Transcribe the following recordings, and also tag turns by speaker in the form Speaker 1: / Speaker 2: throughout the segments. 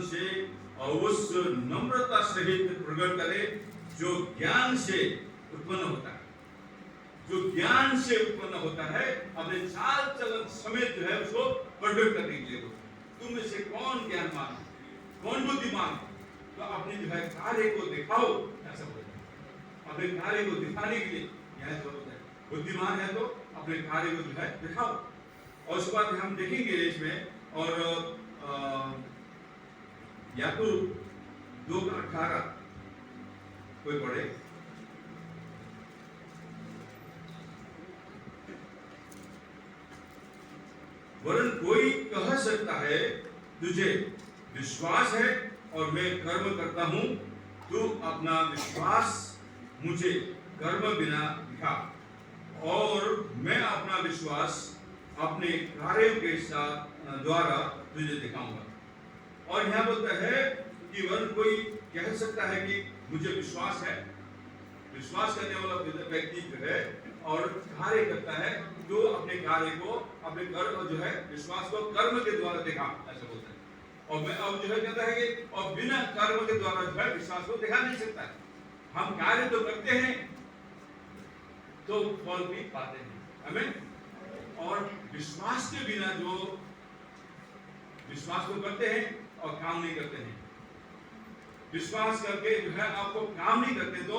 Speaker 1: से और उस नम्रता सहित प्रकट करे जो ज्ञान से उत्पन्न होता है। जो ज्ञान से उत्पन्न होता है अपने चाल चलन समेत जो है उसको प्रकट करने के लिए। तुम में से कौन ज्ञानवान, कौन बुद्धिमान, तो अपने जो है कार्य को दिखाओ, ऐसा बोलता है। अपने कार्य को दिखाने के लिए यह जरूरत है। बुद्धिमान है तो अपने कार्य को जो है दिखाओ। और उसके बाद हम देखेंगे इसमें, और याकूब 2:18 कोई पढ़े। वरन कोई कह सकता है तुझे विश्वास है और मैं कर्म करता हूं, तू अपना विश्वास मुझे कर्म बिना दिखा और मैं अपना विश्वास अपने कार्यों के साथ द्वारा तुझे दिखाऊंगा। और यहाँ बोलता है कि वरन कोई कह सकता है कि मुझे विश्वास है, विश्वास करने वाला व्यक्ति जो है और कार्य करता है, जो अपने कार्य को, अपने कर्म जो है विश्वास को कर्म के द्वारा दिखा, ऐसा बोलता है। और मैं अब जो है कहता है कि और बिना कर्म के द्वारा जो है विश्वास को दिखा नहीं सकता है। हम कार्य तो करते हैं तो फल भी पाते हैं, आमीन। और विश्वास के बिना जो विश्वास को करते हैं और काम नहीं करते हैं, विश्वास करके जो है आपको काम नहीं करते, तो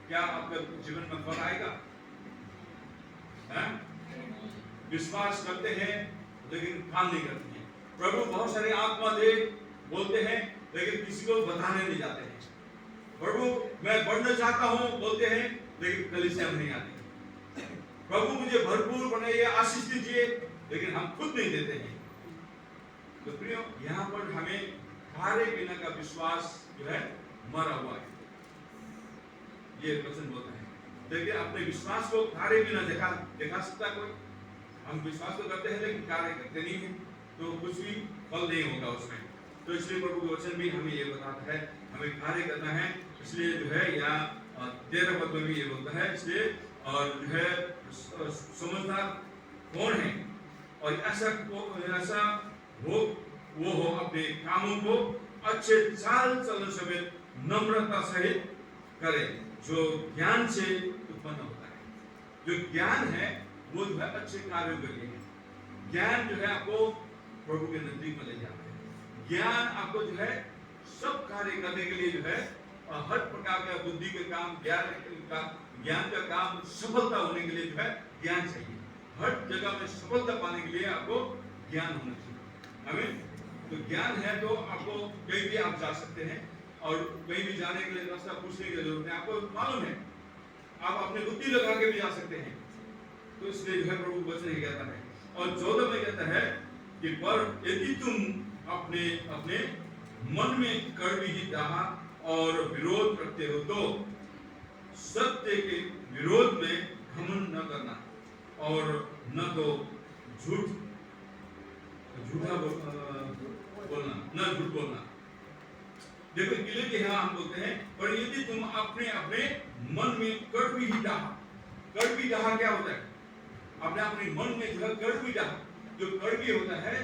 Speaker 1: क्या आपके जीवन में फल आएगा? विश्वास करते हैं लेकिन काम नहीं करते हैं। प्रभु बहुत सारे आत्मा दे बोलते हैं लेकिन किसी को बताने नहीं जाते हैं। प्रभु मैं बढ़ना चाहता हूं बोलते हैं लेकिन कलीसिया में नहीं आते। प्रभु मुझे भरपूर बनाइए, आशीष दीजिए, लेकिन हम खुद नहीं देते हैं। तो प्रियो, यहाँ पर हमें कार्य बिना का विश्वास जो है मरा हुआ है, ये वचन बोलता है। देखिए, अपने विश्वास को कार्य बिना दिखा सकता कोई? हम विश्वास तो करते हैं लेकिन कार्य करते नहीं है, तो कुछ भी फल नहीं होगा उसमें। तो इसलिए प्रभु का वचन भी हमें ये बताता है हमें कार्य करना है। इसलिए जो है यहाँ 13 पद में भी ये बोलता है, इसलिए और जो है समझदार कौन है और ऐसा वो हो अपने कामों को अच्छे चाल चलन समेत नम्रता सहित करे, जो ज्ञान से उत्पन्न होता है। जो ज्ञान है वो जो है अच्छे कार्यों के लिए है। ज्ञान जो है आपको प्रभु के नजदीक में ले जाता है। ज्ञान आपको जो है सब कार्य करने के लिए जो है हर प्रकार का बुद्धि के काम, ज्ञान का काम, सफलता होने के लिए जो है ज्ञान चाहिए। हर जगह में सफलता पाने के लिए आपको ज्ञान होना चाहिए, आमीन। तो ज्ञान है तो आपको कहीं भी आप जा सकते हैं और कहीं भी जाने के लिए रास्ता पूछने की जरूरत है, आपको मालूम है, आप अपनी बुद्धि लगा के भी जा सकते हैं। तो इसलिए जो है प्रभु वचन ही कहता है। और 14 में कहता है कि पर यदि तुम अपने अपने मन में कड़वी दाह और विरोध रखते हो तो सत्य के विरोध में घमंड न करना और न तो झूठा बोलना, न झूठ बोलना। देखो किले के यहाँ हम बोलते हैं, पर यदि तुम अपने अपने मन में कड़वी दाह क्या होता है? अपने अपने मन में जो है कड़वी दाह, जो कड़वी होता है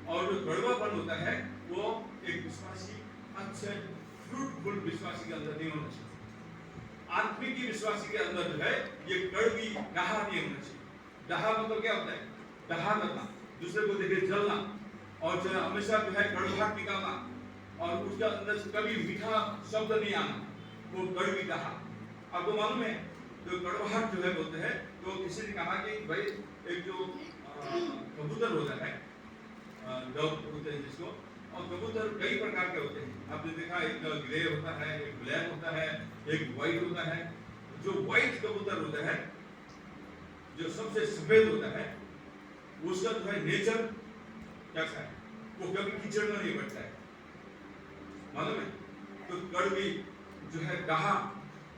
Speaker 1: और जो कड़वापन होता है, वो एक विश्वासी, अच्छे फ्रूटफुल विश्वासी के अंदर नहीं होना चाहिए। आत्मिक विश्वासी के अंदर जो है ये कड़वी दाह नहीं होना चाहिए। दाह मतलब क्या होता है? दाह करना, दूसरे को देखे जलना, और जो हमेशा जो है कड़वाहट निकालना, और उसके अंदर से कभी मीठा शब्द नहीं आना, वो कड़वी दाह। आपको मालूम है जो कड़वाहट जो है बोलते हैं, तो किसी ने कहा कि भाई एक जो कबूतर होता है, डॉग बोलते हैं जिसको, और कबूतर कई प्रकार के होते हैं। आपने देखा एक ग्रे होता है, एक ब्लैक होता है, एक व्हाइट होता है। जो व्हाइट कबूतर होता है, जो सबसे सफेद होता है, उसका जो है नेचर कैसा है? वो कभी कीचड़ में नहीं बैठता है, मालूम है। तो कड़वी जो है दाह,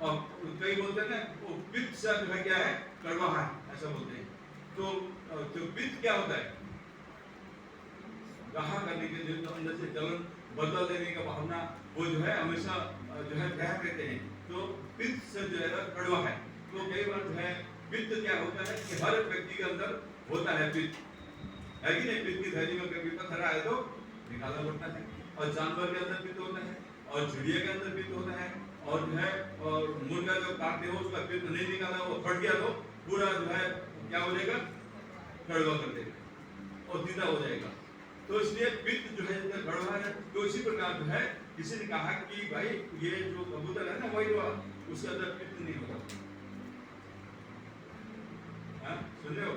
Speaker 1: और कई बोलते हैं ना वो पित्त से जो है क्या है? कड़वा है, ऐसा बोलते हैं। तो जो पित्त क्या होता है? दाह करने के लिए, अंदर से जलन बदल देने का भावना, वो जो है हमेशा जो है बह कहते हैं। तो पित्त से जो है कड़वा है। तो कई बार जो है पित्त क्या होता है कि हर व्यक्ति के अंदर होता है पित्त, है कि नहीं? पित्त की थैली में कभी पत्थर आए तो निकालना पड़ता है। और जानवर के अंदर पित्त होता है, और चिड़िया के अंदर पित्त होता है, और जो है और मुर्गा जब काटते हो उसका पित्त नहीं निकाला, वो फट गया तो पूरा जो है क्या हो जाएगा, कड़वा कर देगा और तीता हो जाएगा। तो इसलिए पित्त जो है कड़वा है। तो इसी प्रकार जो है किसी ने कहा कि भाई ये जो कबूतर है ना व्हाइट वाला, उसके अंदर पित्त नहीं होगा। सुन रहे हो?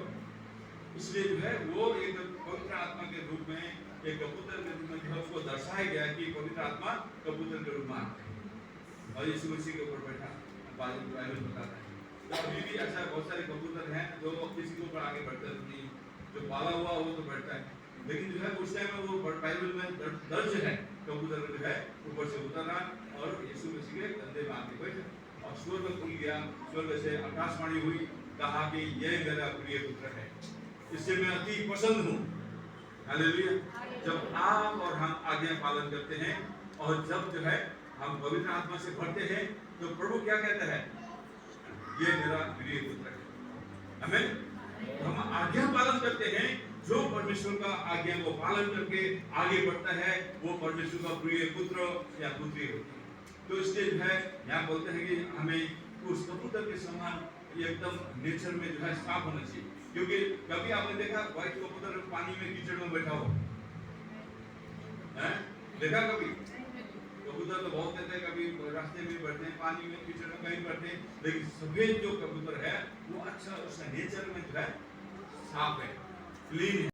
Speaker 1: इसलिए जो है वो एक पवित्र आत्मा के रूप में, एक कबूतर के रूप में जो है उसको दर्शाया गया कि पवित्र आत्मा कबूतर के रूप में आते हैं और यीशु मसीह के ऊपर बैठा बाइबल बताता है। तो अभी भी ऐसा बहुत सारे कबूतर हैं जो किसी के ऊपर आगे बढ़ते नहीं, जो पाला हुआ वो तो बढ़ता है, लेकिन जो है उस टाइम में वो बाइबल में दर्ज है कबूतर जो है ऊपर से उतरना और यीशु मसीह के कंधे में आके बैठा और स्वर्ग खुल गया, स्वर्ग से आकाशवाणी हुई, कहा कि यह मेरा प्रिय पुत्र है, इससे मैं अति पसंद हूँ। हालेलुया। जब आप और हम आज्ञा पालन करते हैं और जब जो है हम पवित्र आत्मा से भरते हैं तो प्रभु क्या कहता है, ये मेरा प्रिय पुत्र है। आमीन। हम आज्ञा पालन करते हैं, जो परमेश्वर का आज्ञा को पालन करके आगे बढ़ता है वो परमेश्वर का प्रिय पुत्र या पुत्री होती है। तो इसलिए जो है यहाँ बोलते हैं कि हमें उस कबूतर के समान एकदम नेचर में जो है साफ होना चाहिए, क्योंकि कभी आपने देखा व्हाइट कबूतर पानी में कीचड़ में बैठा हो, देखा कभी? कबूतर तो बहुत कहते हैं, कभी रास्ते में बैठते हैं, पानी में कीचड़ में कहीं बैठते हैं, लेकिन सफेद जो कबूतर है वो अच्छा उसका नेचर में जो है साफ है, क्लीन है।